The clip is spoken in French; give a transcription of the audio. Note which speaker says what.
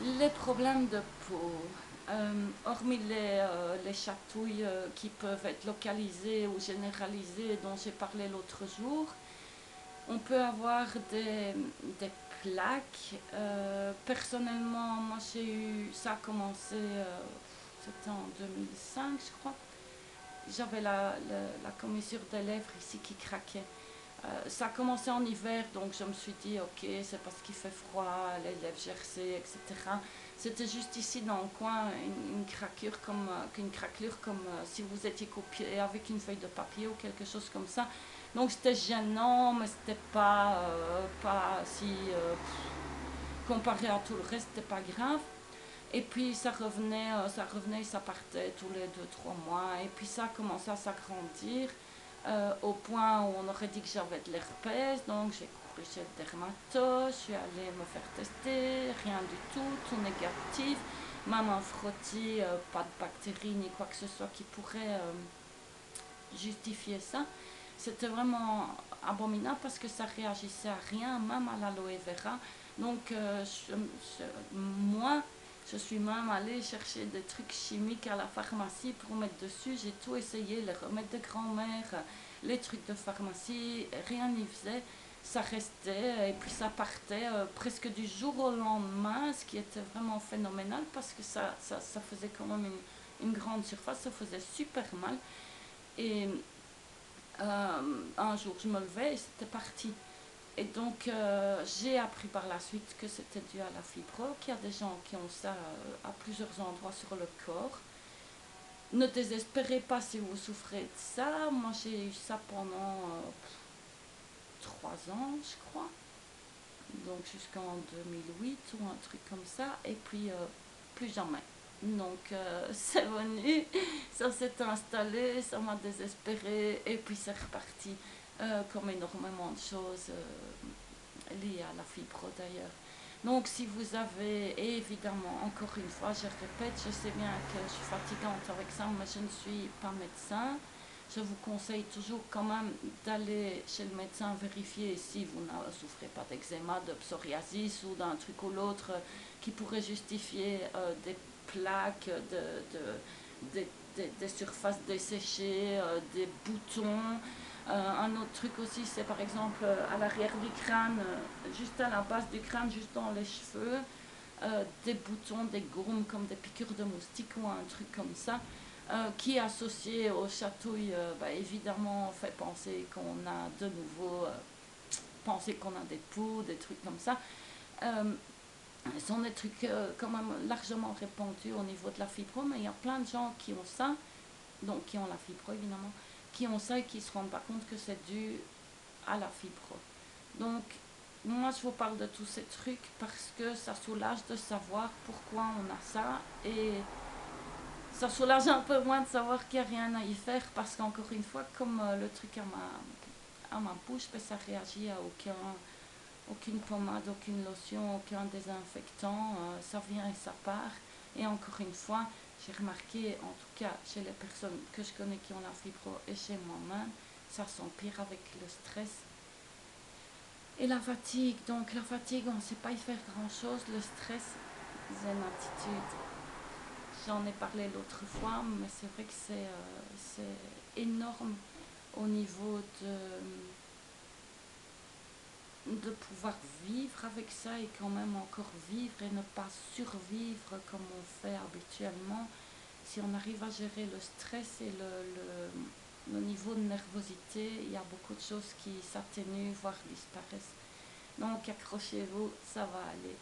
Speaker 1: Les problèmes de peau, hormis les chatouilles qui peuvent être localisées ou généralisées dont j'ai parlé l'autre jour, on peut avoir des plaques. Personnellement, moi j'ai eu, ça a commencé, c'était en 2005 je crois. J'avais la commissure des lèvres ici qui craquait. Ça a commencé en hiver, donc je me suis dit, ok, c'est parce qu'il fait froid, les lèvres gercées, etc. C'était juste ici dans le coin, une craquure comme, qu'une craquelure comme si vous étiez copié avec une feuille de papier ou quelque chose comme ça. Donc c'était gênant, mais c'était pas si, comparé à tout le reste, c'était pas grave. Et puis ça revenait, ça partait tous les 2 3 mois. Et puis ça a commencé à s'agrandir au point où on aurait dit que j'avais de l'herpès. Donc j'ai couru chez le dermatologue, je suis allée me faire tester, rien du tout, tout négatif. Même un frottis, pas de bactéries ni quoi que ce soit qui pourrait justifier ça. C'était vraiment abominable parce que ça réagissait à rien, même à l'aloe vera. Donc moi, je suis même allée chercher des trucs chimiques à la pharmacie pour mettre dessus. J'ai tout essayé, les remèdes de grand-mère, les trucs de pharmacie, rien n'y faisait. Ça restait et puis ça partait presque du jour au lendemain, ce qui était vraiment phénoménal parce que ça faisait quand même une grande surface, ça faisait super mal. Et un jour, je me levais et c'était parti. Et donc, j'ai appris par la suite que c'était dû à la fibrose, qu'il y a des gens qui ont ça à plusieurs endroits sur le corps. Ne désespérez pas si vous souffrez de ça. Moi, j'ai eu ça pendant 3 ans, je crois. Donc, jusqu'en 2008 ou un truc comme ça. Et puis, plus jamais. Donc, c'est venu, ça s'est installé, ça m'a désespéré. Et puis, c'est reparti. Comme énormément de choses liées à la fibre d'ailleurs. Donc si vous avez, et évidemment, encore une fois, je répète, je sais bien que je suis fatigante avec ça, mais je ne suis pas médecin. Je vous conseille toujours quand même d'aller chez le médecin vérifier si vous ne souffrez pas d'eczéma, de psoriasis ou d'un truc ou l'autre qui pourrait justifier des plaques, des surfaces desséchées, des boutons. Un autre truc aussi, c'est par exemple à l'arrière du crâne, juste à la base du crâne, juste dans les cheveux, des boutons, des gourmes comme des piqûres de moustiques ou un truc comme ça, qui associé aux chatouilles, évidemment fait penser qu'on a de nouveau, penser qu'on a des poux, des trucs comme ça. Euh, Ce sont des trucs quand même largement répandus au niveau de la fibro, mais il y a plein de gens qui ont ça, donc qui ont la fibro évidemment, qui ont ça et qui ne se rendent pas compte que c'est dû à la fibro. Donc, moi, je vous parle de tous ces trucs parce que ça soulage de savoir pourquoi on a ça et ça soulage un peu moins de savoir qu'il n'y a rien à y faire parce qu'encore une fois, comme le truc à ma bouche, ben, ça réagit à aucune pommade, aucune lotion, aucun désinfectant, ça vient et ça part. Et encore une fois, j'ai remarqué, en tout cas chez les personnes que je connais qui ont la fibro et chez moi-même, ça s'empire avec le stress et la fatigue. Donc la fatigue, on ne sait pas y faire grand-chose. Le stress, c'est une attitude. J'en ai parlé l'autre fois, mais c'est vrai que c'est énorme au niveau de pouvoir vivre avec ça et quand même encore vivre et ne pas survivre comme on fait habituellement. Si on arrive à gérer le stress et le niveau de nervosité, il y a beaucoup de choses qui s'atténuent, voire disparaissent. Donc accrochez-vous, ça va aller.